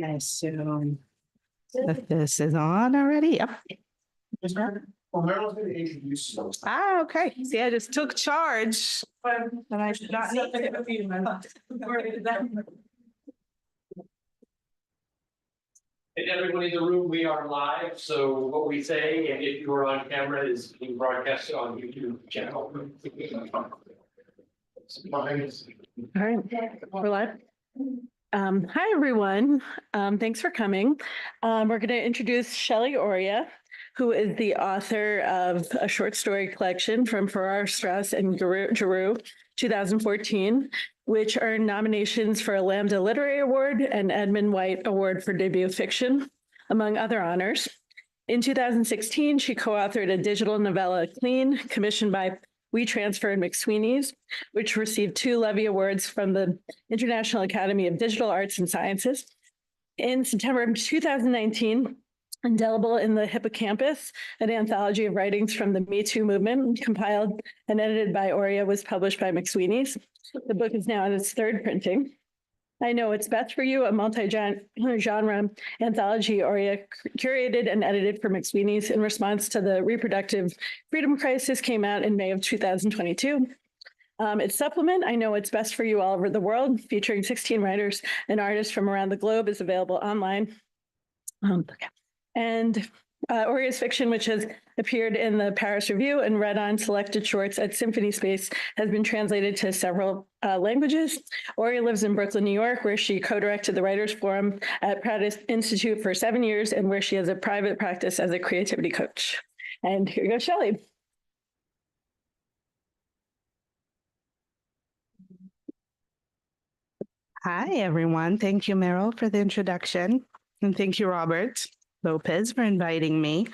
I assume that this is on already. Yep. Well, Meryl's going to introduce you. Ah, okay. See, I just took charge. And I did not need to. And everyone in the room, we are live, so what we say, and if you are on camera, is being broadcasted on YouTube channel. All right, we're live. Hi, everyone. Thanks for coming. We're going to introduce Shelly Oria, who is the author of a short story collection from Farrar, Straus and Giroux, 2014, which earned nominations for a Lambda Literary Award and Edmund White Award for debut fiction, among other honors. In 2016, she co-authored a digital novella, Clean, commissioned by WeTransfer and McSweeney, which received 2 Lovie Awards from the International Academy of Digital Arts and Sciences. In September of 2019, Indelible in the Hippocampus, an anthology of writings from the Me Too movement, compiled and edited by Oria, was published by McSweeney's. The book is now in its 3rd printing. I Know It's Best for You, a multi-genre anthology Oria curated and edited for McSweeney's in response to the reproductive freedom crisis, came out in May of 2022. Its supplement, I Know It's Best for You All Over the World, featuring 16 writers and artists from around the globe, is available online. And Oria's fiction, which has appeared in the Paris Review and read on selected shorts at Symphony Space, has been translated to several languages. Oria lives in Brooklyn, New York, where she co-directed the Writers Forum at Pratt Institute for 7 years, and where she has a private practice as a creativity coach. And here you go, Shelly. Hi, everyone. Thank you, Meryl, for the introduction. And thank you, Robert Lopez, for inviting me.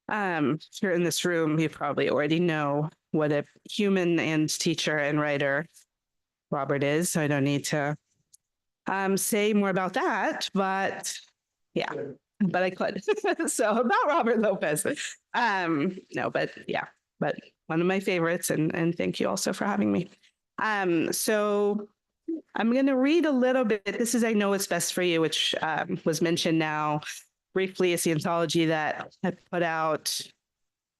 If you're in this room, you probably already know what a human and teacher and writer Robert is, so I don't need to say more about that, but yeah, but I could. So about Robert Lopez. No, but yeah, but one of my favorites, and thank you also for having me. So I'm going to read a little bit. This is I Know It's Best for You, which was mentioned now briefly. It's the anthology that I put out,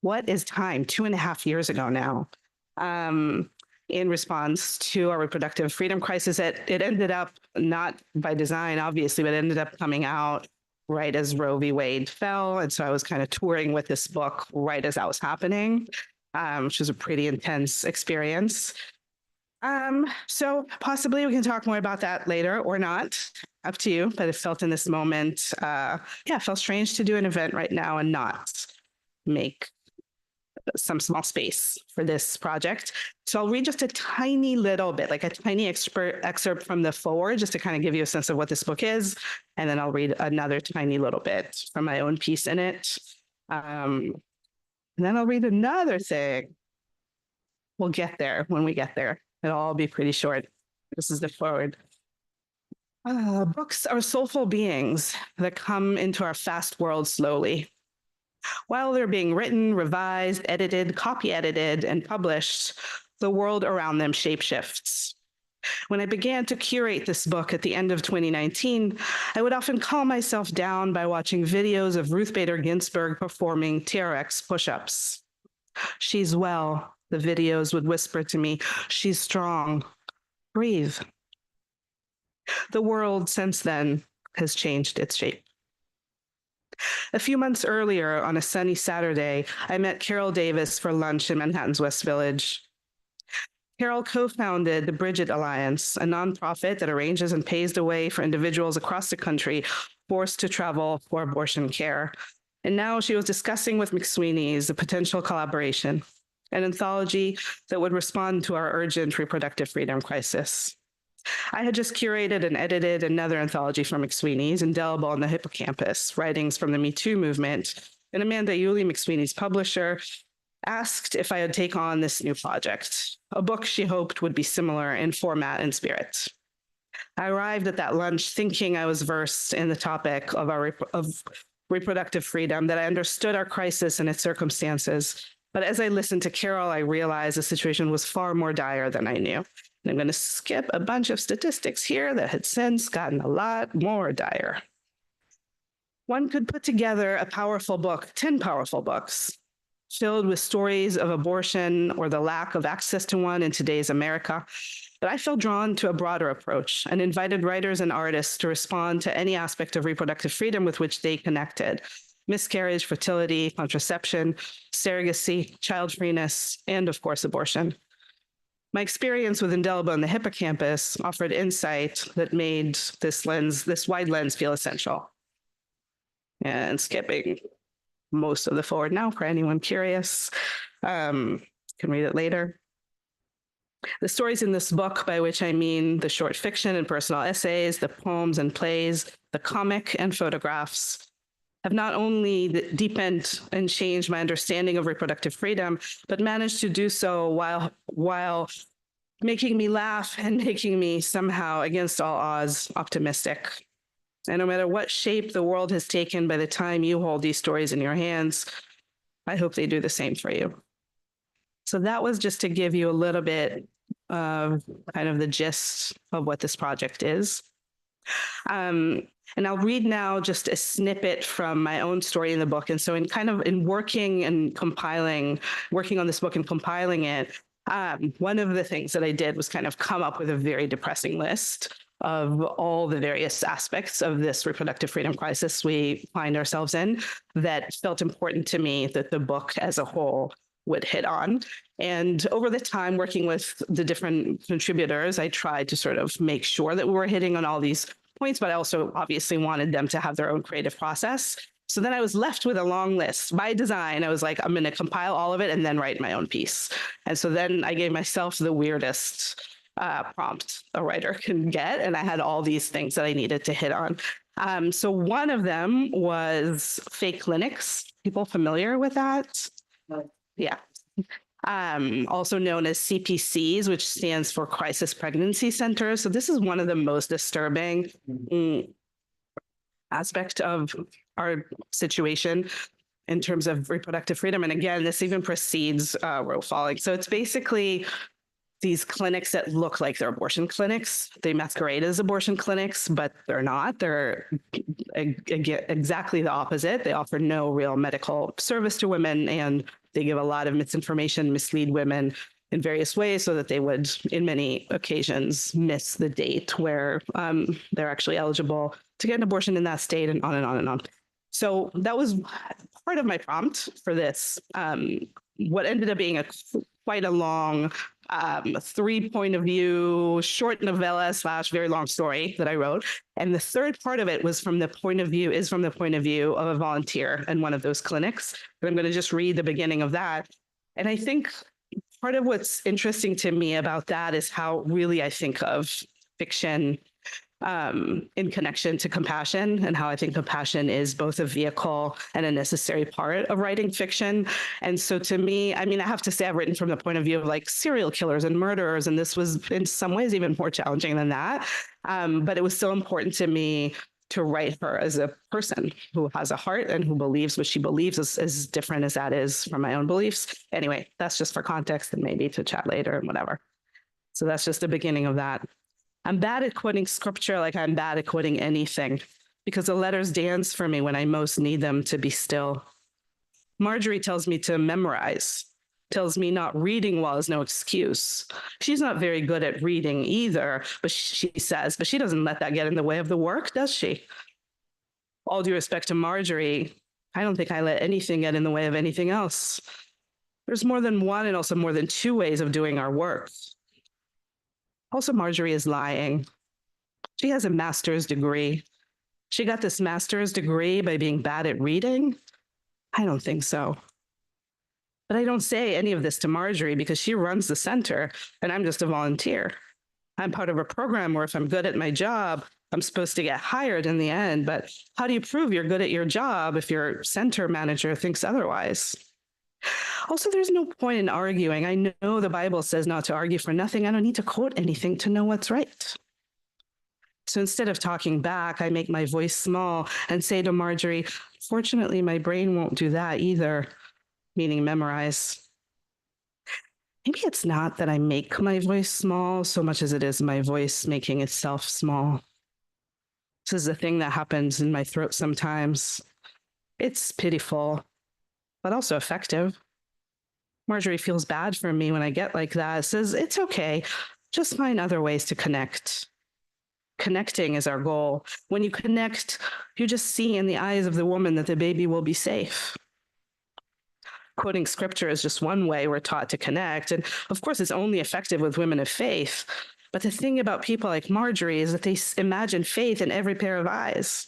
what is time, 2.5 years ago now, in response to our reproductive freedom crisis. It ended up, not by design, obviously, but it ended up coming out right as Roe v. Wade fell. And so I was kind of touring with this book right as that was happening, which was a pretty intense experience. So possibly we can talk more about that later or not, up to you, but it felt in this moment, it felt strange to do an event right now and not make some small space for this project. So I'll read just a tiny little bit, like a tiny excerpt from the foreword, just to kind of give you a sense of what this book is. And then I'll read another tiny little bit from my own piece in it. And then I'll read another thing. We'll get there when we get there. It'll all be pretty short. This is the foreword. Books are soulful beings that come into our fast world slowly. While they're being written, revised, edited, copy-edited, and published, the world around them shapeshifts. When I began to curate this book at the end of 2019, I would often calm myself down by watching videos of Ruth Bader Ginsburg performing TRX push-ups. She's well, the videos would whisper to me. She's strong. Breathe. The world since then has changed its shape. A few months earlier, on a sunny Saturday, I met Carol Davis for lunch in Manhattan's West Village. Carol co-founded the Bridget Alliance, a nonprofit that arranges and pays the way for individuals across the country forced to travel for abortion care. And now she was discussing with McSweeney's a potential collaboration, an anthology that would respond to our urgent reproductive freedom crisis. I had just curated and edited another anthology from McSweeney's, Indelible in the Hippocampus, writings from the Me Too movement, and Amanda Yulee, McSweeney's publisher, asked if I would take on this new project, a book she hoped would be similar in format and spirit. I arrived at that lunch thinking I was versed in the topic of reproductive freedom, that I understood our crisis and its circumstances. But as I listened to Carol, I realized the situation was far more dire than I knew. And I'm going to skip a bunch of statistics here that had since gotten a lot more dire. One could put together a powerful book, 10 powerful books, filled with stories of abortion or the lack of access to one in today's America. But I felt drawn to a broader approach and invited writers and artists to respond to any aspect of reproductive freedom with which they connected: miscarriage, fertility, contraception, surrogacy, child freeness, and of course, abortion. My experience with Indelible and the hippocampus offered insight that made this wide lens feel essential. And skipping most of the forward now for anyone curious. Can read it later. The stories in this book, by which I mean the short fiction and personal essays, the poems and plays, the comic and photographs, have not only deepened and changed my understanding of reproductive freedom, but managed to do so while making me laugh and making me somehow, against all odds, optimistic. And no matter what shape the world has taken by the time you hold these stories in your hands, I hope they do the same for you. So that was just to give you a little bit of kind of the gist of what this project is. And I'll read now just a snippet from my own story in the book. And so in working on this book and compiling it, one of the things that I did was kind of come up with a very depressing list of all the various aspects of this reproductive freedom crisis we find ourselves in that felt important to me that the book as a whole would hit on. And over the time working with the different contributors, I tried to sort of make sure that we were hitting on all these points, but I also obviously wanted them to have their own creative process. So then I was left with a long list. By design, I was like, I'm going to compile all of it and then write my own piece. And so then I gave myself the weirdest prompt a writer can get. And I had all these things that I needed to hit on. So one of them was fake clinics. People familiar with that? Yeah. Also known as CPCs, which stands for Crisis Pregnancy Centers. So this is one of the most disturbing aspect of our situation in terms of reproductive freedom. And again, this even precedes row falling. So it's basically these clinics that look like they're abortion clinics. They masquerade as abortion clinics, but they're not. They're exactly the opposite. They offer no real medical service to women, and they give a lot of misinformation, mislead women in various ways so that they would, in many occasions, miss the date where they're actually eligible to get an abortion in that state, and on and on and on. So that was part of my prompt for this. What ended up being quite a long 3-point of view, short novella / very long story that I wrote. And the third part of it was from the point of view of a volunteer in one of those clinics. And I'm going to just read the beginning of that. And I think part of what's interesting to me about that is how really I think of fiction in connection to compassion, and how I think compassion is both a vehicle and a necessary part of writing fiction. And so to me, I mean, I have to say I've written from the point of view of like serial killers and murderers, and this was in some ways even more challenging than that. But it was still important to me to write her as a person who has a heart and who believes what she believes, as different as that is from my own beliefs. Anyway, that's just for context and maybe to chat later and whatever. So that's just the beginning of that. I'm bad at quoting scripture like I'm bad at quoting anything, because the letters dance for me when I most need them to be still. Marjorie tells me to memorize, tells me not reading well is no excuse. She's not very good at reading either, but she doesn't let that get in the way of the work, does she? All due respect to Marjorie, I don't think I let anything get in the way of anything else. There's more than one and also more than two ways of doing our work. Also, Marjorie is lying. She has a master's degree. She got this master's degree by being bad at reading? I don't think so. But I don't say any of this to Marjorie because she runs the center and I'm just a volunteer. I'm part of a program where if I'm good at my job, I'm supposed to get hired in the end. But how do you prove you're good at your job if your center manager thinks otherwise? Also, there's no point in arguing. I know the Bible says not to argue for nothing. I don't need to quote anything to know what's right. So instead of talking back, I make my voice small and say to Marjorie, fortunately, my brain won't do that either, meaning memorize. Maybe it's not that I make my voice small so much as it is my voice making itself small. This is the thing that happens in my throat sometimes. It's pitiful, but also effective. Marjorie feels bad for me when I get like that. Says, it's okay. Just find other ways to connect. Connecting is our goal. When you connect, you just see in the eyes of the woman that the baby will be safe. Quoting scripture is just one way we're taught to connect. And of course, it's only effective with women of faith. But the thing about people like Marjorie is that they imagine faith in every pair of eyes.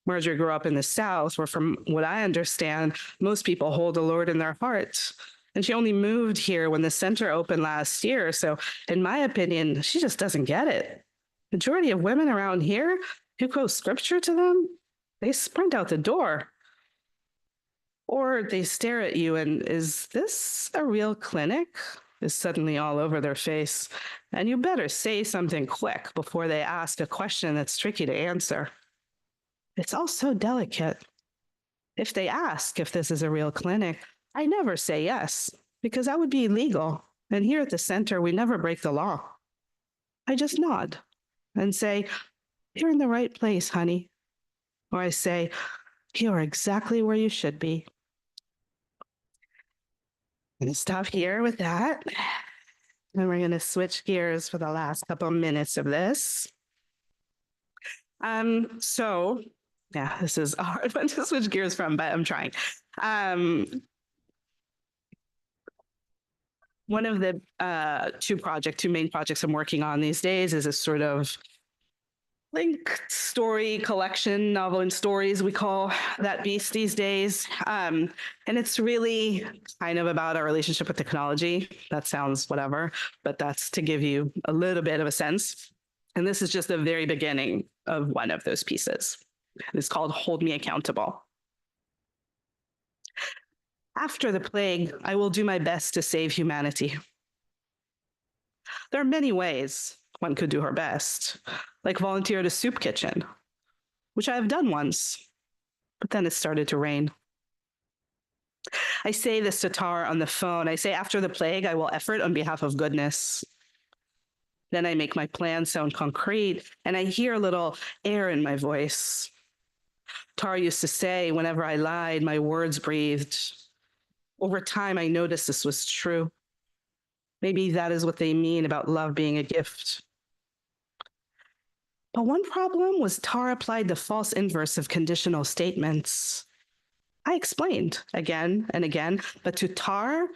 Marjorie grew up in the South, where from what I understand, most people hold the Lord in their hearts. And she only moved here when the center opened last year. So in my opinion, she just doesn't get it. Majority of women around here, you quote scripture to them, they sprint out the door. Or they stare at you and, is this a real clinic? Is suddenly all over their face. And you better say something quick before they ask a question that's tricky to answer. It's all so delicate. If they ask if this is a real clinic, I never say yes, because that would be illegal. And here at the center, we never break the law. I just nod and say, you're in the right place, honey. Or I say, you're exactly where you should be. I'm going to stop here with that. And we're going to switch gears for the last couple minutes of this. Yeah, this is a hard one to switch gears from, but I'm trying. One of the two main projects I'm working on these days is a sort of linked story collection, novel and stories, we call that beast these days. And it's really kind of about our relationship with technology. That sounds whatever, but that's to give you a little bit of a sense. And this is just the very beginning of one of those pieces. It's called Hold Me Accountable. After the plague, I will do my best to save humanity. There are many ways one could do her best, like volunteer at a soup kitchen, which I have done once, but then it started to rain. I say this to Tara on the phone. I say, after the plague, I will effort on behalf of goodness. Then I make my plan sound concrete, and I hear a little air in my voice. Tara used to say, whenever I lied, my words breathed. Over time, I noticed this was true. Maybe that is what they mean about love being a gift. But one problem was Tara applied the false inverse of conditional statements. I explained again and again, but to Tara,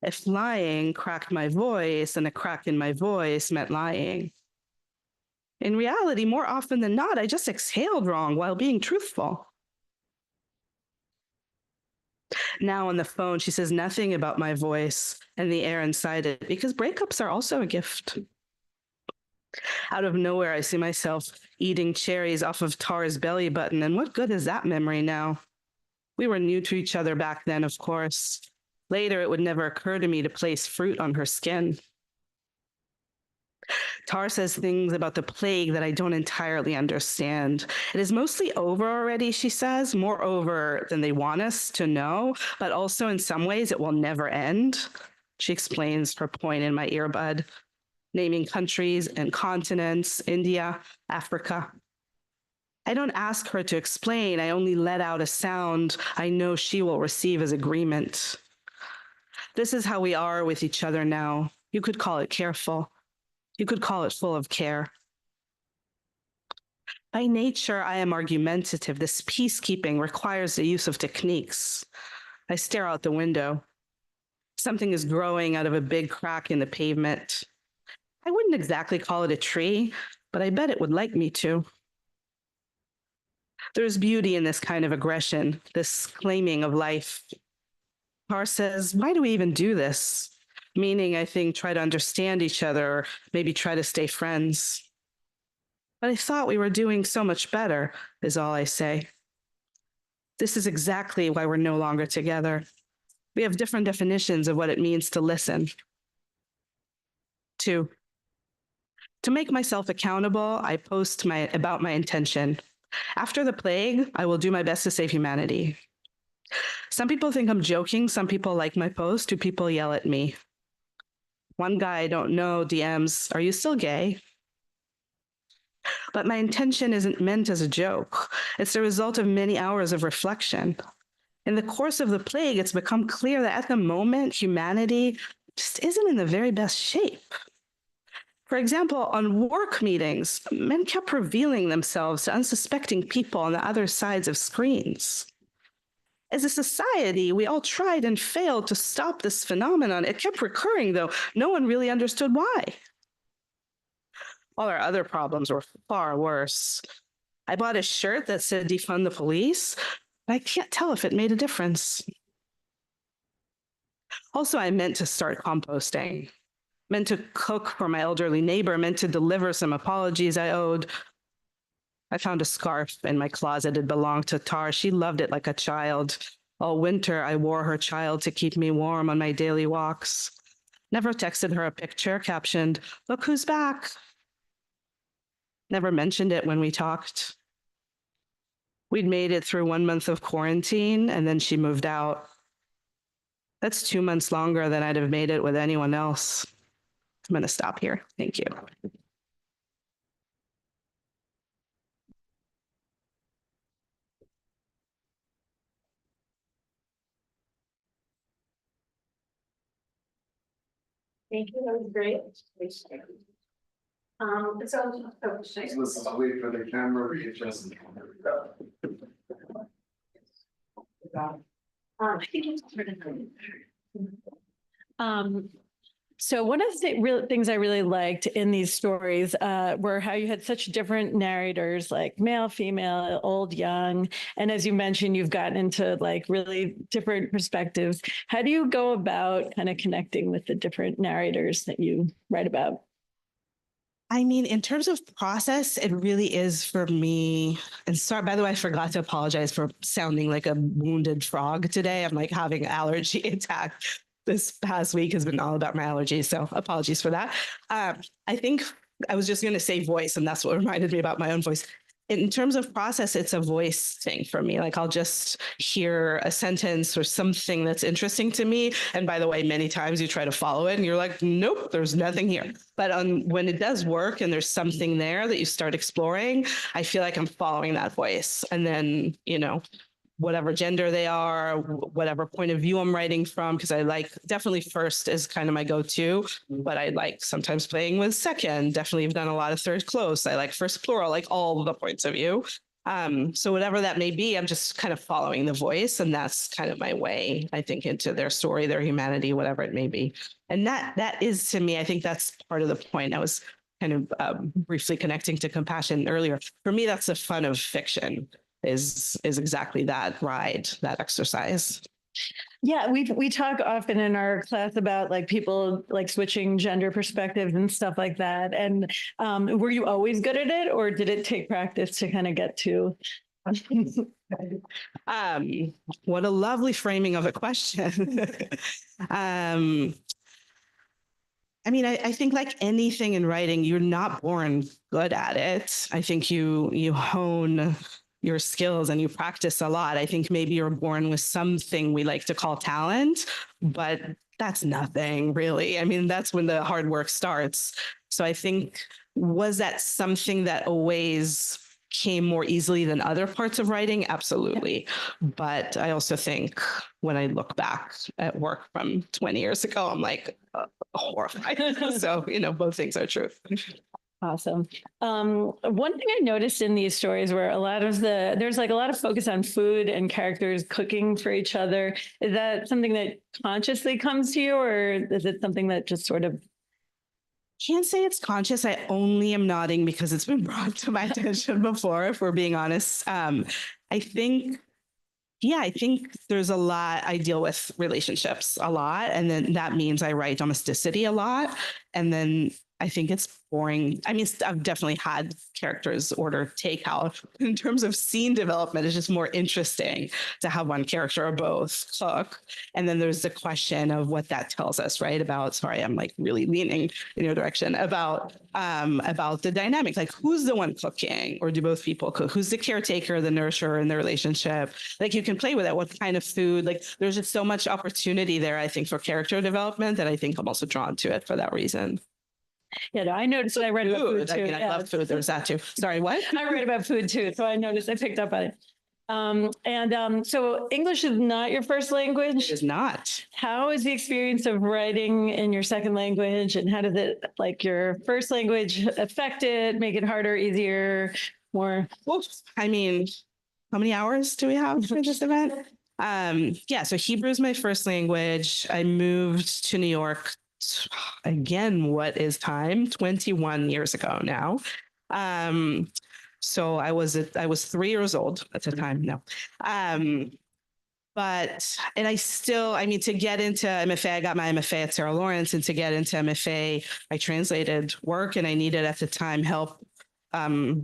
if lying cracked my voice, then a crack in my voice meant lying. In reality, more often than not, I just exhaled wrong while being truthful. Now on the phone, she says nothing about my voice and the air inside it, because breakups are also a gift. Out of nowhere, I see myself eating cherries off of Tara's belly button, and what good is that memory now? We were new to each other back then, of course. Later, it would never occur to me to place fruit on her skin. Tara says things about the plague that I don't entirely understand. It is mostly over already, she says, more over than they want us to know, but also in some ways it will never end. She explains her point in my earbud, naming countries and continents, India, Africa. I don't ask her to explain, I only let out a sound I know she will receive as agreement. This is how we are with each other now. You could call it careful. You could call it full of care. By nature, I am argumentative. This peacekeeping requires the use of techniques. I stare out the window. Something is growing out of a big crack in the pavement. I wouldn't exactly call it a tree, but I bet it would like me to. There's beauty in this kind of aggression, this claiming of life. Tara says, why do we even do this? Meaning, I think, try to understand each other, or maybe try to stay friends. But I thought we were doing so much better, is all I say. This is exactly why we're no longer together. We have different definitions of what it means to listen. 2, to make myself accountable, I post about my intention. After the plague, I will do my best to save humanity. Some people think I'm joking. Some people like my post. 2 people yell at me. One guy I don't know DMs, are you still gay? but my intention isn't meant as a joke. It's the result of many hours of reflection. In the course of the plague, it's become clear that at the moment, humanity just isn't in the very best shape. For example, on work meetings, men kept revealing themselves to unsuspecting people on the other sides of screens. As a society, we all tried and failed to stop this phenomenon. It kept recurring, though no one really understood why. All our other problems were far worse. I bought a shirt that said defund the police, but I can't tell if it made a difference. Also, I meant to start composting, meant to cook for my elderly neighbor, meant to deliver some apologies I owed. I found a scarf in my closet. It belonged to Tar. She loved it like a child. All winter, I wore her child to keep me warm on my daily walks. Never texted her a picture captioned, "Look who's back." Never mentioned it when we talked. We'd made it through 1 month of quarantine, and then she moved out. That's 2 months longer than I'd have made it with anyone else. I'm going to stop here. Thank you. Thank you, that was great. Let's wait for the camera, readjust the camera. I think it's so one of the real things I really liked in these stories were how you had such different narrators, like male, female, old, young. And as you mentioned, you've gotten into like really different perspectives. How do you go about kind of connecting with the different narrators that you write about? I mean, in terms of process, it really is for me. And sorry, by the way, I forgot to apologize for sounding like a wounded frog today. I'm like having allergy attack. This past week has been all about my allergies, so apologies for that. I think I was just going to say voice, and that's what reminded me about my own voice. In terms of process, it's a voice thing for me. Like I'll just hear a sentence or something that's interesting to me. And by the way, many times you try to follow it and you're like, nope, there's nothing here. But when it does work and there's something there that you start exploring, I feel like I'm following that voice. And then, whatever gender they are, whatever point of view I'm writing from, because I like definitely first is kind of my go-to, but I like sometimes playing with second. Definitely have done a lot of third close. I like first plural, like all the points of view. So whatever that may be, I'm just kind of following the voice, and that's kind of my way, I think, into their story, their humanity, whatever it may be. And that is, to me, I think that's part of the point. I was kind of briefly connecting to compassion earlier. For me, that's the fun of fiction. Is exactly that ride, that exercise. Yeah, we talk often in our class about like people like switching gender perspectives and stuff like that. And were you always good at it, or did it take practice to kind of get to? What a lovely framing of a question. I mean, I think like anything in writing, you're not born good at it. I think you hone your skills and you practice a lot. I think maybe you're born with something we like to call talent, but that's nothing really. I mean, that's when the hard work starts. So I think, was that something that always came more easily than other parts of writing? Absolutely. But I also think when I look back at work from 20 years ago, I'm like horrified. So, both things are true. Awesome. One thing I noticed in these stories were there's like a lot of focus on food and characters cooking for each other. Is that something that consciously comes to you, or is it something that just sort of? Can't say it's conscious. I only am nodding because it's been brought to my attention before, if we're being honest. I think there's a lot. I deal with relationships a lot, and then that means I write domesticity a lot. And then I think it's boring. I mean, I've definitely had characters order takeout. In terms of scene development, it's just more interesting to have one character or both cook. And then there's the question of what that tells us, right? Sorry, I'm like really leaning in your direction about the dynamic. Like, who's the one cooking, or do both people cook? Who's the caretaker, the nurturer in the relationship? Like, you can play with it. What kind of food? Like, there's just so much opportunity there, I think, for character development that I think I'm also drawn to it for that reason. Yeah, no, I noticed when I read about food Food. I too. mean, I Yeah. love food. There's that too. Sorry, what? I read about food too, so I noticed, I picked up on it. So English is not your first It language. is not. How is the experience of writing in your second language, and how does it, like your first language, affect it, make it harder, easier, more? Well, I mean, how many hours do we have for this event? Yeah, so Hebrew is my first language. I moved to New York again, what is time? 21 years ago now. So I was 3 years old at the time. No. And I mean, to get into MFA, I got my MFA at Sarah Lawrence, and to get into MFA, I translated work, and I needed at the time help.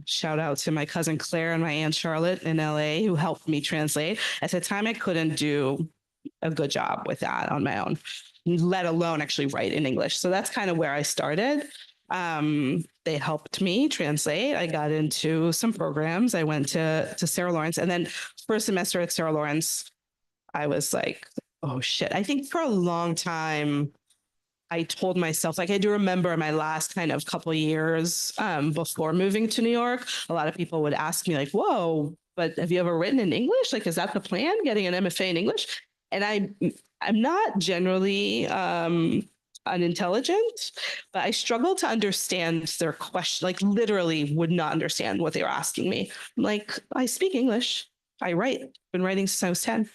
Shout out to my cousin Claire and my aunt Charlotte in LA who helped me translate. At the time, I couldn't do a good job with that on my own, let alone actually write in English. So that's kind of where I started. They helped me translate. I got into some programs. I went to Sarah Lawrence, and then first semester at Sarah Lawrence, I was like, oh shit. I think for a long time, I told myself, like, I do remember my last kind of couple of years before moving to New York, a lot of people would ask me like, whoa, but have you ever written in English? Like, is that the plan, getting an MFA in English? And I'm not generally unintelligent, but I struggled to understand their question, like literally would not understand what they were asking me. I'm like, I speak English. I write. Been writing since I was 10.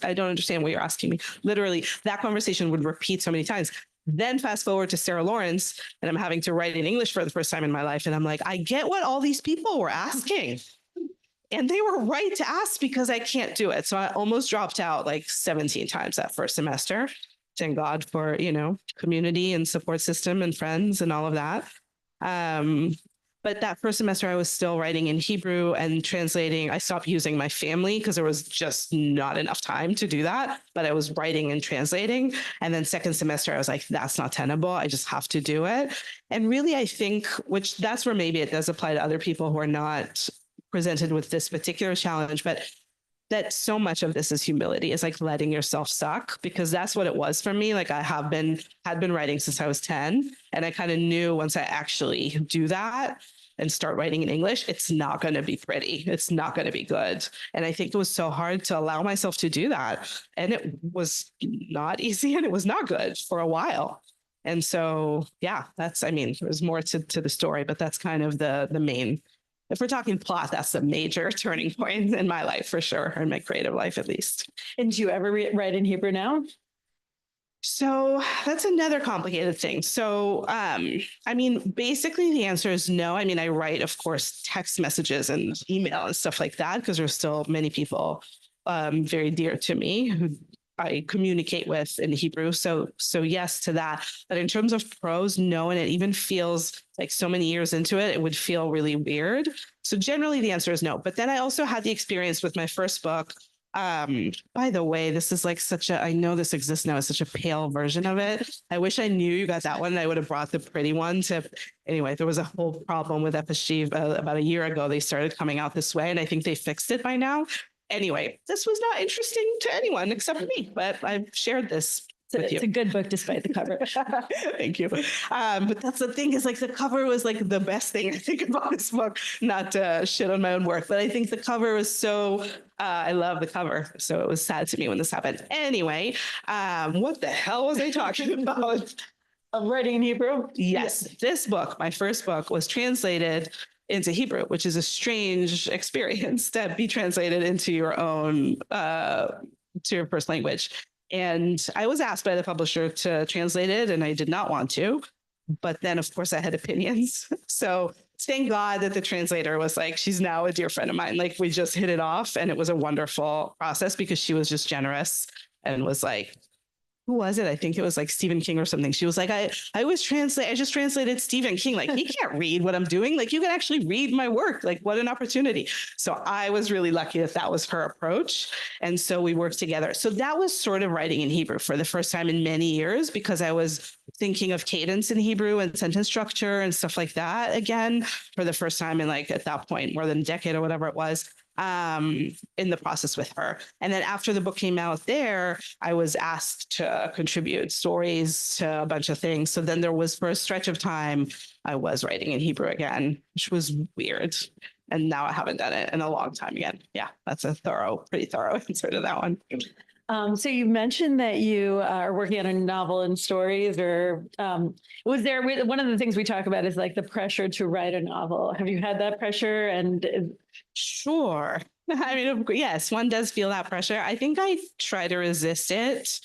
I don't understand what you're asking me. Literally, that conversation would repeat so many times. Then fast forward to Sarah Lawrence, and I'm having to write in English for the first time in my life. And I'm like, I get what all these people were asking. And they were right to ask because I can't do it. So I almost dropped out like 17 times that first semester. Thank God for, community and support system and friends and all of that. But that first semester, I was still writing in Hebrew and translating. I stopped using my family because there was just not enough time to do that. But I was writing and translating. And then second semester, I was like, that's not tenable. I just have to do it. And really, I think, which that's where maybe it does apply to other people who are not presented with this particular challenge, but that so much of this is humility, is like letting yourself suck, because that's what it was for me. Like I had been writing since I was 10. And I kind of knew once I actually do that and start writing in English, it's not going to be pretty. It's not going to be good. And I think it was so hard to allow myself to do that. And it was not easy, and it was not good for a while. And so, yeah, there's more to the story, but that's kind of the main. If we're talking plot, that's the major turning point in my life, for sure, in my creative life, at least. And do you ever write in Hebrew now? So that's another complicated thing. So, basically the answer is no. I mean, I write, of course, text messages and email and stuff like that, because there's still many people very dear to me who I communicate with in Hebrew. So yes to that. But in terms of prose, no. And it even feels like so many years into it, it would feel really weird. So generally the answer is no. But then I also had the experience with my first book. By the way, this is like I know this exists now, as such a pale version of it. I wish I knew you got that one, and I would have brought the pretty one anyway, there was a whole problem with FSG about a year ago. They started coming out this way, and I think they fixed it by now. Anyway, this was not interesting to anyone except me, but I've shared this with you. It's a good book despite the cover. Thank you. But that's the thing, is like the cover was like the best thing I think about this book, not to shit on my own work, but I think the cover was so, I love the cover. So it was sad to me when this happened. Anyway, what the hell was I talking about? Of writing in Hebrew? Yes, this book, my first book, was translated into Hebrew, which is a strange experience to be translated into your own, to your first language. And I was asked by the publisher to translate it, and I did not want to. But then, of course, I had opinions. So thank God that the translator was like, she's now a dear friend of mine. Like we just hit it off, and it was a wonderful process because she was just generous and was like, who was it? I think it was like Stephen King or something. She was like, I just translated Stephen King. Like, he can't read what I'm doing. Like, you can actually read my work. Like, what an opportunity. So I was really lucky that was her approach. And so we worked together. So that was sort of writing in Hebrew for the first time in many years, because I was thinking of cadence in Hebrew and sentence structure and stuff like that again for the first time in, like, at that point, more than a decade or whatever it was. in the process with her. And then after the book came out there, I was asked to contribute stories to a bunch of things. So then there was, for a stretch of time, I was writing in Hebrew again, which was weird. And now I haven't done it in a long time again. Yeah, that's a pretty thorough answer to that one. So you mentioned that you are working on a novel and stories, or was there, one of the things we talk about is like the pressure to write a novel. Have you had that pressure? And Sure. I mean, yes, one does feel that pressure. I think I try to resist it,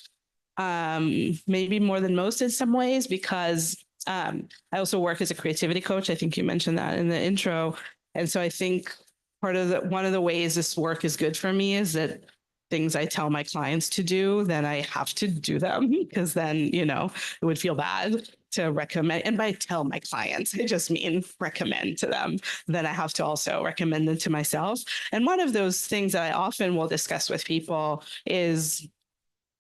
maybe more than most in some ways, because I also work as a creativity coach. I think you mentioned that in the intro. And so I think one of the ways this work is good for me is that things I tell my clients to do, then I have to do them, because then, it would feel bad to recommend. And by tell my clients, I just mean recommend to them. Then I have to also recommend them to myself. And one of those things that I often will discuss with people is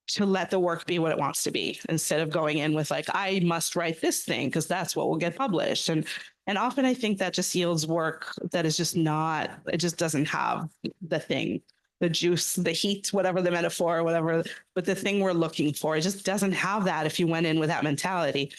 to let the work be what it wants to be, instead of going in with like, I must write this thing because that's what will get published. And often I think that just yields work that is just not, it just doesn't have the juice, the heat, whatever the metaphor, whatever, but the thing we're looking for, it just doesn't have that if you went in with that mentality.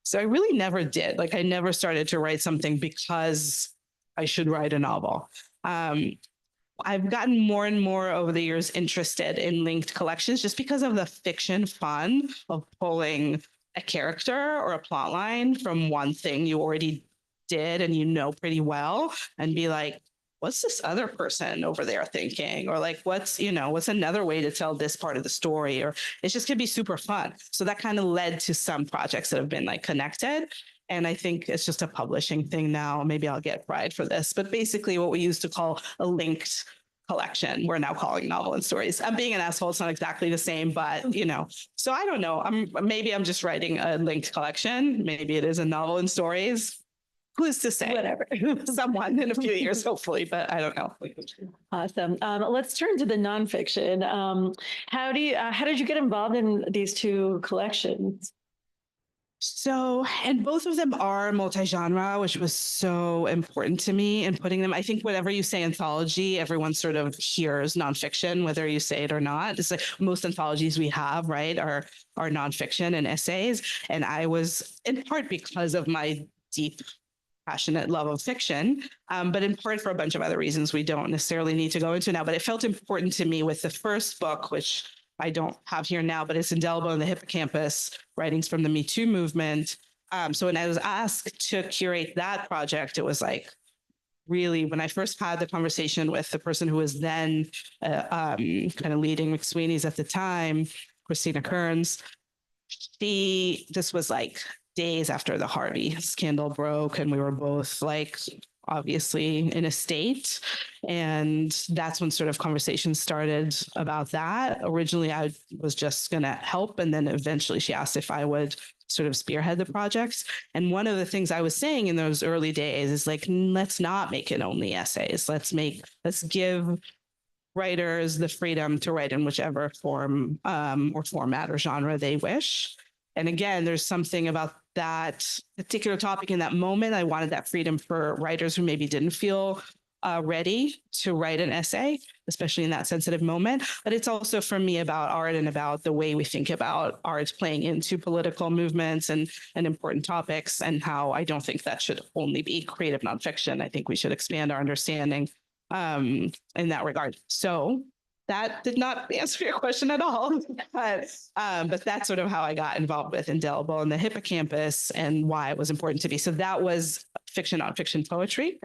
So I really never did. Like, I never started to write something because I should write a novel. I've gotten more and more over the years interested in linked collections just because of the fiction fun of pulling a character or a plot line from one thing you already did and pretty well, and be like, what's this other person over there thinking? Or like, what's another way to tell this part of the story? Or it's just gonna be super fun. So that kind of led to some projects that have been like connected. And I think it's just a publishing thing now. Maybe I'll get fried for this, but basically what we used to call a linked collection, we're now calling novel and stories. I'm being an asshole. It's not exactly the same, but so I don't know. Maybe I'm just writing a linked collection. Maybe it is a novel and stories. Who's to say? whatever. Someone in a few years, hopefully, but I don't know. Awesome. Let's turn to the nonfiction. How did you get involved in these two collections? So, and both of them are multi-genre, which was so important to me in putting them. I think whenever you say anthology, everyone sort of hears nonfiction, whether you say it or not. It's like most anthologies we have, right, are nonfiction and essays. And I was, in part because of my deep passionate love of fiction, but in part for a bunch of other reasons we don't necessarily need to go into now. But it felt important to me with the first book, which I don't have here now, but it's Indelible in the Hippocampus, Writings from the Me Too Movement. So when I was asked to curate that project, it was like, really, when I first had the conversation with the person who was then kind of leading McSweeney's at the time, Christina Kearns, this was like days after the Harvey scandal broke, and we were both like obviously in a state. And that's when sort of conversations started about that. Originally, I was just going to help. And then eventually she asked if I would sort of spearhead the projects. And one of the things I was saying in those early days is like, let's not make it only essays. Let's give writers the freedom to write in whichever form or format or genre they wish. And again, there's something about that particular topic in that moment. I wanted that freedom for writers who maybe didn't feel ready to write an essay, especially in that sensitive moment. But it's also for me about art and about the way we think about art playing into political movements and important topics, and how I don't think that should only be creative nonfiction. I think we should expand our understanding in that regard. So that did not answer your question at all, but that's sort of how I got involved with Indelible and the Hippocampus and why it was important to me. So that was fiction, nonfiction poetry.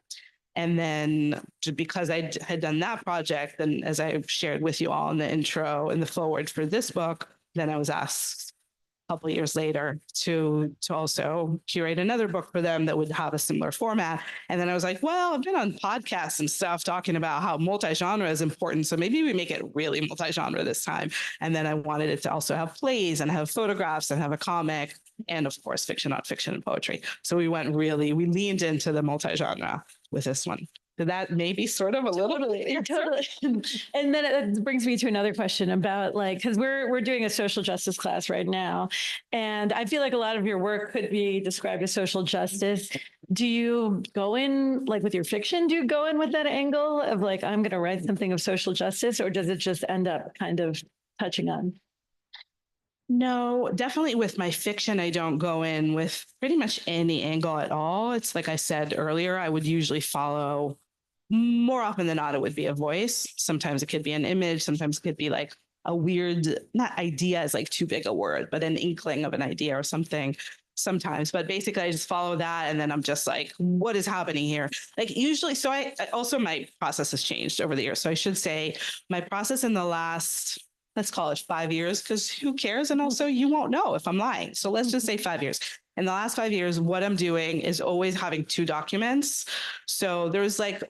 And then because I had done that project, and as I shared with you all in the intro and the forward for this book, then I was asked a couple of years later to also curate another book for them that would have a similar format. And then I was like, well, I've been on podcasts and stuff talking about how multi-genre is important. So maybe we make it really multi-genre this time. And then I wanted it to also have plays and have photographs and have a comic, and of course, fiction, nonfiction, and poetry. So we leaned into the multi-genre with this one. Did that maybe sort of a little bit? Totally. And then it brings me to another question about like, because we're doing a social justice class right now, and I feel like a lot of your work could be described as social justice. Do you go in like with your fiction? Do you go in with that angle of like, I'm going to write something of social justice, or does it just end up kind of touching on? No, definitely with my fiction, I don't go in with pretty much any angle at all. It's like I said earlier, I would usually follow, more often than not, it would be a voice. Sometimes it could be an image. Sometimes it could be like a weird, not idea is like too big a word, but an inkling of an idea or something sometimes. But basically, I just follow that. And then I'm just like, what is happening here? Like usually, so I also, my process has changed over the years. So I should say my process in the last, let's call it 5 years, because who cares? And also you won't know if I'm lying. So let's just say 5 years. In the last 5 years, what I'm doing is always having two documents. So there's like,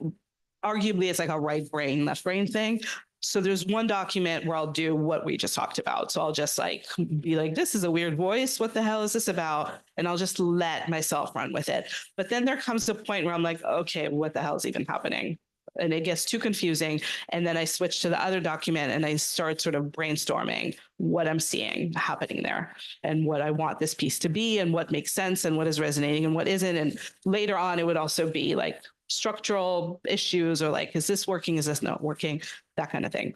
arguably it's like a right brain, left brain thing. So there's one document where I'll do what we just talked about. So I'll just like be like, this is a weird voice. What the hell is this about? And I'll just let myself run with it. But then there comes a point where I'm like, okay, what the hell is even happening? And it gets too confusing. And then I switch to the other document and I start sort of brainstorming what I'm seeing happening there and what I want this piece to be and what makes sense and what is resonating and what isn't. And later on, it would also be like structural issues or like, is this working? Is this not working? That kind of thing.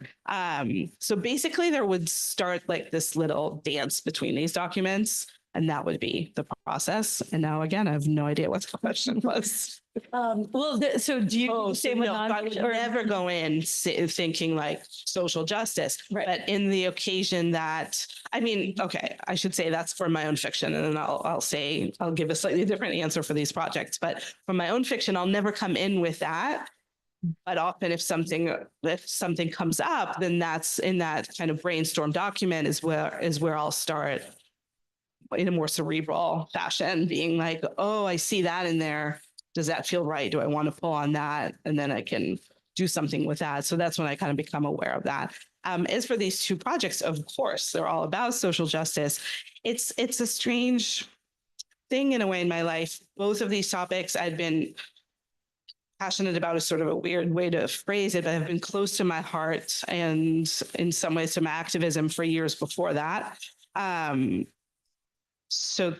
So basically there would start like this little dance between these documents, and that would be the process. And now again, I have no idea what the question was. So do you say no, I would never go in thinking like social justice, Right. But in the occasion that, I mean, okay, I should say that's for my own fiction, and then I'll give a slightly different answer for these projects. But for my own fiction, I'll never come in with that. But often if something comes up, then that's in that kind of brainstorm document is where I'll start in a more cerebral fashion, being like, oh, I see that in there. Does that feel right? Do I want to pull on that? And then I can do something with that. So that's when I kind of become aware of that. As for these two projects, of course, they're all about social justice. It's a strange thing in a way in my life. Both of these topics I'd been passionate about is sort of a weird way to phrase it, but have been close to my heart and in some ways to my activism for years before that. So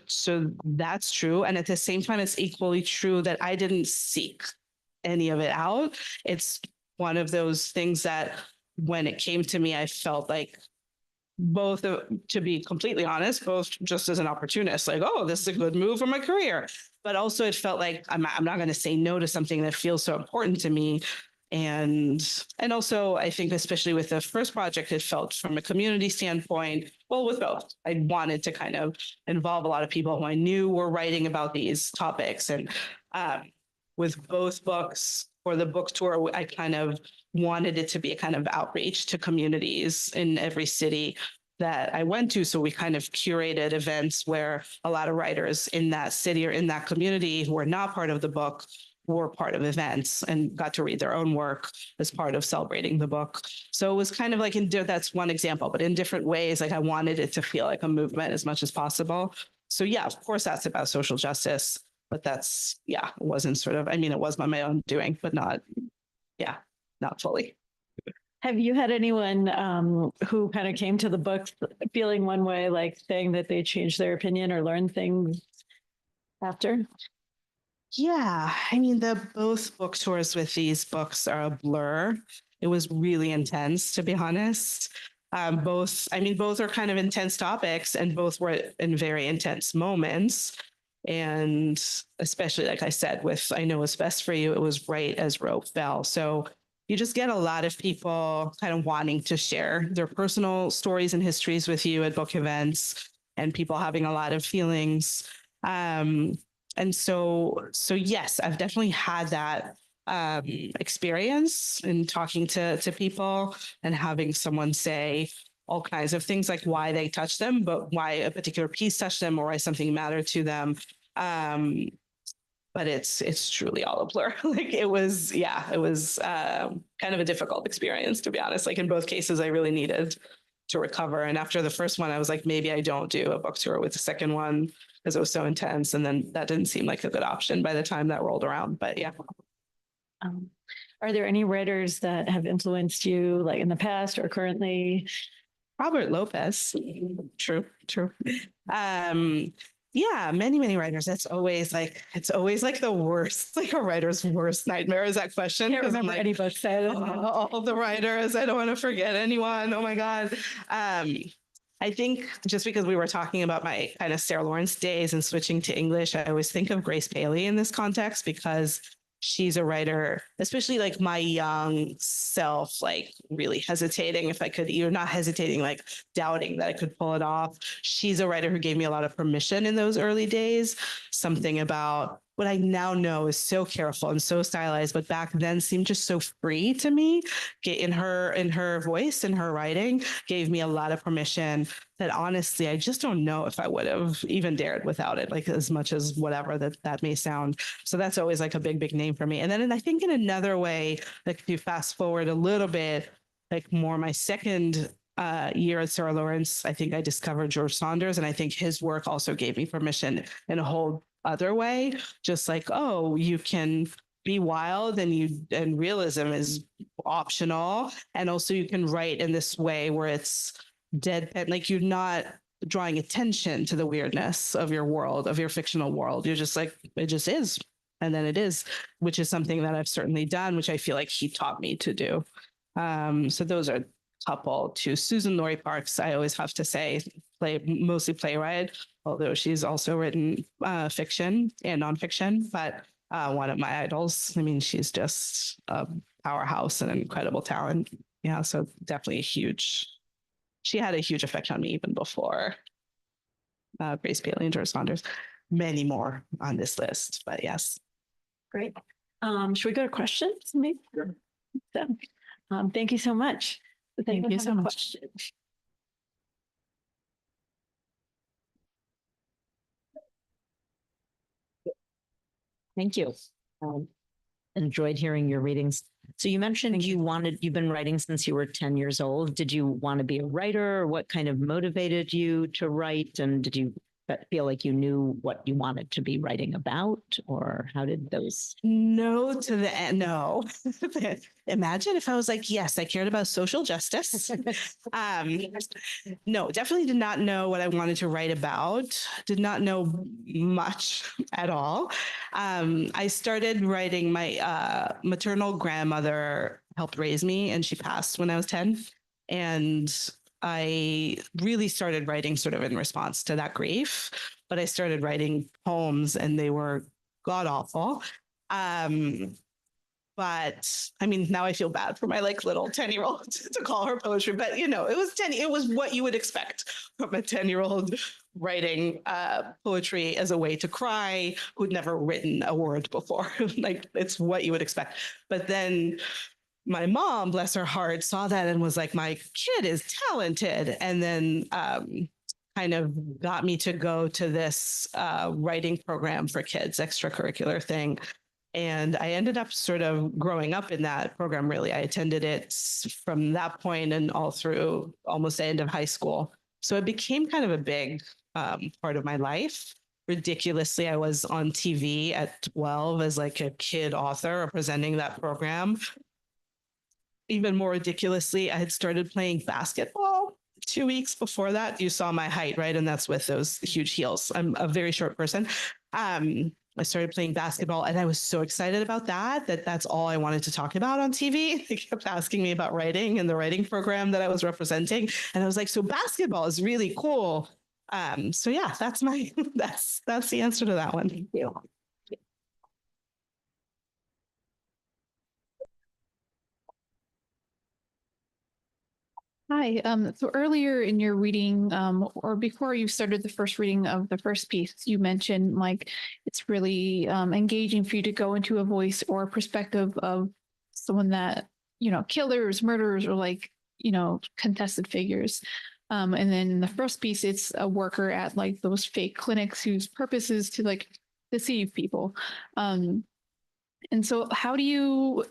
that's true. And at the same time, it's equally true that I didn't seek any of it out. It's one of those things that when it came to me, I felt like both, to be completely honest, both just as an opportunist, like, oh, this is a good move for my career. But also it felt like I'm not going to say no to something that feels so important to me. And also, I think, especially with the first project, it felt from a community standpoint, well, with both, I wanted to kind of involve a lot of people who I knew were writing about these topics. And with both books, for the book tour, I kind of wanted it to be a kind of outreach to communities in every city that I went to. So we kind of curated events where a lot of writers in that city or in that community who were not part of the book were part of events and got to read their own work as part of celebrating the book. So it was kind of like, that's one example, but in different ways, like I wanted it to feel like a movement as much as possible. So yeah, of course that's about social justice, but that's, yeah, it wasn't sort of, I mean, it was by my own doing, but not fully. Have you had anyone who kind of came to the book feeling one way, like saying that they changed their opinion or learned things after? Yeah, I mean, both book tours with these books are a blur. It was really intense, to be honest. Both are kind of intense topics, and both were in very intense moments. And especially, like I said, with I Know What's Best for You, it was right as rope fell. So you just get a lot of people kind of wanting to share their personal stories and histories with you at book events, and people having a lot of feelings. And so yes, I've definitely had that experience in talking to people and having someone say all kinds of things like why they touched them, but why a particular piece touched them or why something mattered to them. But it's truly all a blur. Like it was kind of a difficult experience, to be honest. Like in both cases, I really needed to recover. And after the first one, I was like, maybe I don't do a book tour with the second one because it was so intense. And then that didn't seem like a good option by the time that rolled around. But yeah. Are there any writers that have influenced you, like in the past or currently? Robert Lopez. True, true. Yeah, many writers. It's always like the worst, like a writer's worst nightmare is that question. I can't 'Cause I'm remember like, any books said. all the writers. I don't want to forget anyone. Oh my God. I think just because we were talking about my kind of Sarah Lawrence days and switching to English, I always think of Grace Paley in this context because she's a writer, especially like my young self, like really hesitating if I could, you're not hesitating, like doubting that I could pull it off. She's a writer who gave me a lot of permission in those early days. Something about what I now know is so careful and so stylized, but back then seemed just so free to me. In her voice, in her writing, gave me a lot of permission that honestly, I just don't know if I would have even dared without it, like as much as whatever that may sound. So that's always like a big name for me. And then I think in another way, like if you fast forward a little bit, like more my second year at Sarah Lawrence, I think I discovered George Saunders, and I think his work also gave me permission in a whole other way. Just like, oh, you can be wild and realism is optional, and also you can write in this way where it's deadpan, like you're not drawing attention to the weirdness of your world, of your fictional world. You're just like, it just is. And then it is, which is something that I've certainly done, which I feel like he taught me to do. So those are a couple. To Susan Laurie Parks, I always have to say, mostly playwright, although she's also written fiction and nonfiction, but one of my idols. I mean, she's just a powerhouse and an incredible talent. Yeah, so definitely she had a huge effect on me even before Grace Paley and George Saunders. Many more on this list, but yes. Great. Should we go to questions? Maybe. So, thank you so much. Thank you so much. Thank you. Enjoyed hearing your readings. So you mentioned you've been writing since you were 10 years old. Did you want to be a writer? What kind of motivated you to write? And did you feel like you knew what you wanted to be writing about? Or how did those? No to the end. No. Imagine if I was like, yes, I cared about social justice. No, definitely did not know what I wanted to write about. Did not know much at all. I started writing. My maternal grandmother helped raise me, and she passed when I was 10. And I really started writing sort of in response to that grief, but I started writing poems and they were god awful. But I mean, now I feel bad for my like little 10-year-old to call her poetry, but it was what you would expect from a 10-year-old writing poetry as a way to cry, who'd never written a word before. Like it's what you would expect. But then my mom, bless her heart, saw that and was like, my kid is talented. And then kind of got me to go to this writing program for kids, extracurricular thing. And I ended up sort of growing up in that program, really. I attended it from that point and all through almost the end of high school. So it became kind of a big part of my life. Ridiculously, I was on TV at 12 as like a kid author representing that program. Even more ridiculously, I had started playing basketball 2 weeks before that. You saw my height, right? And that's with those huge heels. I'm a very short person. I started playing basketball and I was so excited about that's all I wanted to talk about on TV. They kept asking me about writing and the writing program that I was representing. And I was like, so basketball is really cool. So yeah, that's the answer to that one. Thank you. Hi. So earlier in your reading, or before you started the first reading of the first piece, you mentioned like it's really engaging for you to go into a voice or a perspective of someone that, killers, murderers, or like, contested figures. And then in the first piece, it's a worker at like those fake clinics whose purpose is to like deceive people. And so how do you,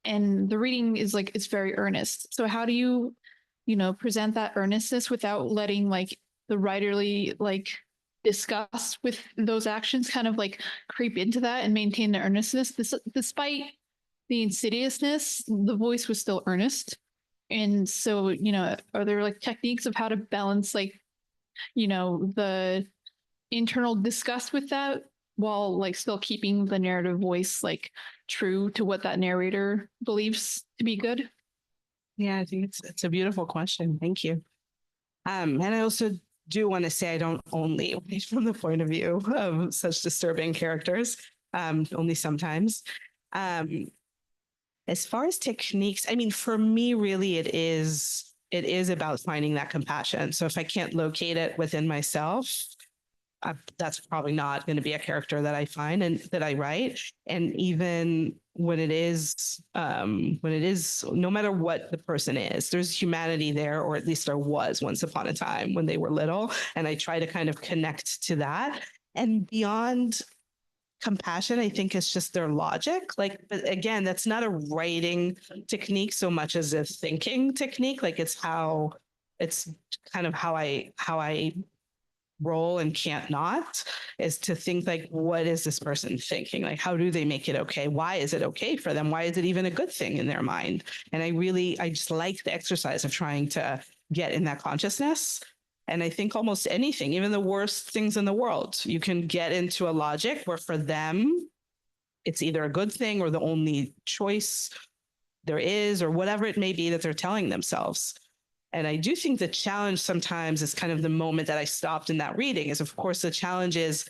and the reading is like, it's very earnest. So how do you present that earnestness without letting like the writerly like disgust with those actions kind of like creep into that and maintain the earnestness despite the insidiousness, the voice was still earnest. And so, are there like techniques of how to balance like, the internal disgust with that while like still keeping the narrative voice like true to what that narrator believes to be good? Yeah, I think it's a beautiful question. Thank you. And I also do want to say I don't only write from the point of view of such disturbing characters, only sometimes. As far as techniques, I mean, for me, really, it is about finding that compassion. So if I can't locate it within myself, that's probably not going to be a character that I find and that I write. And even when it is, no matter what the person is, there's humanity there, or at least there was once upon a time when they were little. And I try to kind of connect to that. And beyond compassion, I think it's just their logic. Like, but again, that's not a writing technique so much as a thinking technique. Like it's kind of how I roll and can't not, is to think like, what is this person thinking? Like, how do they make it okay? Why is it okay for them? Why is it even a good thing in their mind? And I just like the exercise of trying to get in that consciousness. And I think almost anything, even the worst things in the world, you can get into a logic where for them, it's either a good thing or the only choice there is, or whatever it may be that they're telling themselves. And I do think the challenge sometimes is kind of the moment that I stopped in that reading is, of course, the challenge is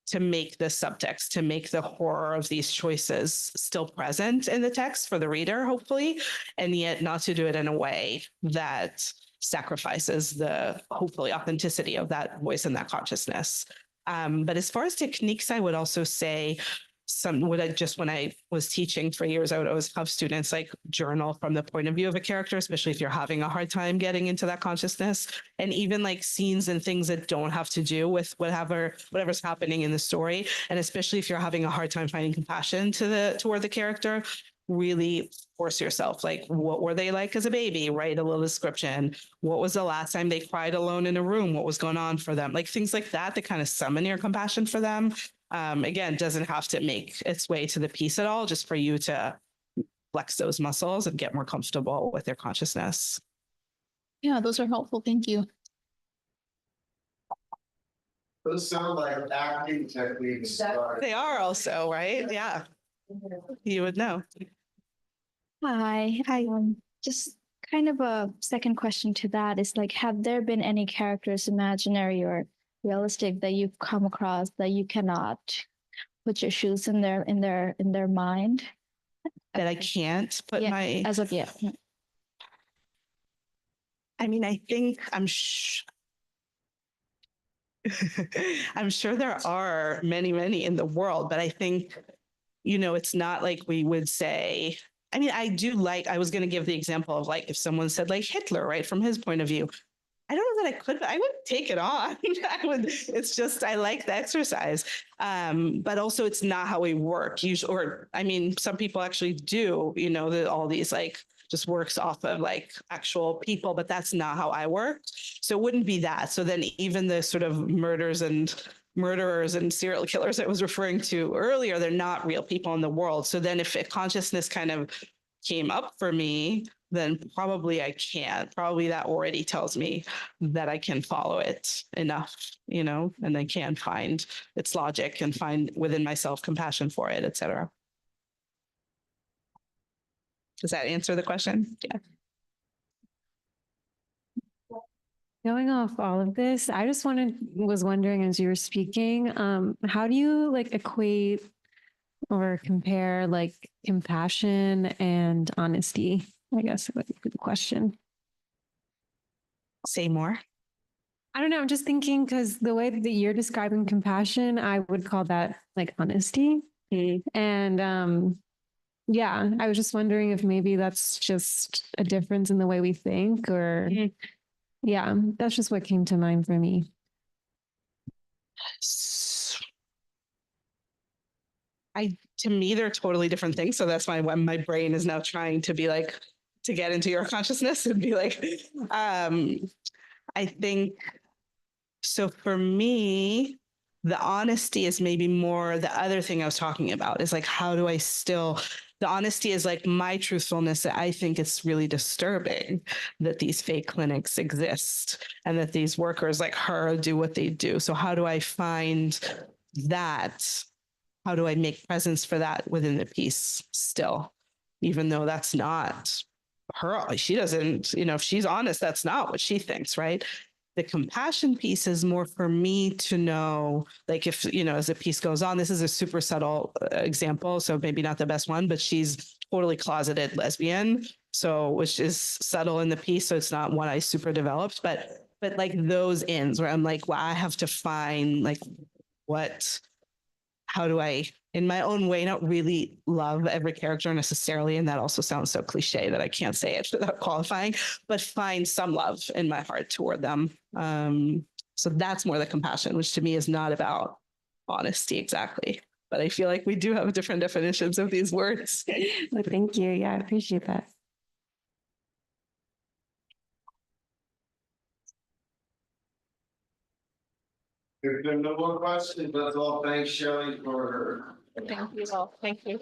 to make the subtext, to make the horror of these choices still present in the text for the reader, hopefully, and yet not to do it in a way that sacrifices the hopefully authenticity of that voice and that consciousness. But as far as techniques, I would also say when I was teaching for years, I would always have students like journal from the point of view of a character, especially if you're having a hard time getting into that consciousness, and even like scenes and things that don't have to do with whatever's happening in the story. And especially if you're having a hard time finding compassion toward the character, really force yourself. Like, what were they like as a baby? Write a little description. What was the last time they cried alone in a room? What was going on for them? Like things like that kind of summon your compassion for them. Again, doesn't have to make its way to the piece at all, just for you to flex those muscles and get more comfortable with their consciousness. Yeah, those are helpful. Thank you. Those sound like acting techniques. They are also, right? Yeah. You would know. Hi. Just kind of a second question to that is like, have there been any characters, imaginary or realistic, that you've come across that you cannot put your shoes in their mind? That I can't put my as of yet. I mean, I think I'm sure there are many in the world, but I think, it's not like we would say, I mean, I was going to give the example of like, if someone said like Hitler, right, from his point of view, I don't know that I could, but I would take it on. It's just, I like the exercise. But also it's not how we work usually, or I mean, some people actually do, all these like just works off of like actual people, but that's not how I work. So it wouldn't be that. So then even the sort of murderers and serial killers I was referring to earlier, they're not real people in the world. So then if a consciousness kind of came up for me, then probably I can't. Probably that already tells me that I can follow it enough, and I can find its logic and find within myself compassion for it, etc. Does that answer the question? Yeah. Going off all of this, I just was wondering as you were speaking, how do you like equate or compare like compassion and honesty? I guess would be the question. Say more. I don't know. I'm just thinking because the way that you're describing compassion, I would call that like honesty. And yeah, I was just wondering if maybe that's just a difference in the way we think, or yeah, that's just what came to mind for me. To me, they're totally different things. So that's why my brain is now trying to be like, to get into your consciousness and be like, I think, so for me, The honesty is maybe more the other thing I was talking about is like, how do I still, the honesty is like my truthfulness that I think it's really disturbing that these fake clinics exist and that these workers like her do what they do. So how do I find that? How do I make presence for that within the piece still, even though that's not her, she doesn't, if she's honest, that's not what she thinks, right? The compassion piece is more for me to know, like if, as the piece goes on, this is a super subtle example, so maybe not the best one, but she's totally closeted lesbian. So, which is subtle in the piece. So it's not one I super developed, but like those ends where I'm like, well, I have to find like how do I, in my own way, not really love every character necessarily. And that also sounds so cliche that I can't say it without qualifying, but find some love in my heart toward them. So that's more the compassion, which to me is not about honesty exactly. But I feel like we do have different definitions of these words. Well, thank you. Yeah, I appreciate that. If there are no more questions, let's all thank Shelly for her. Thank you all. Thank you.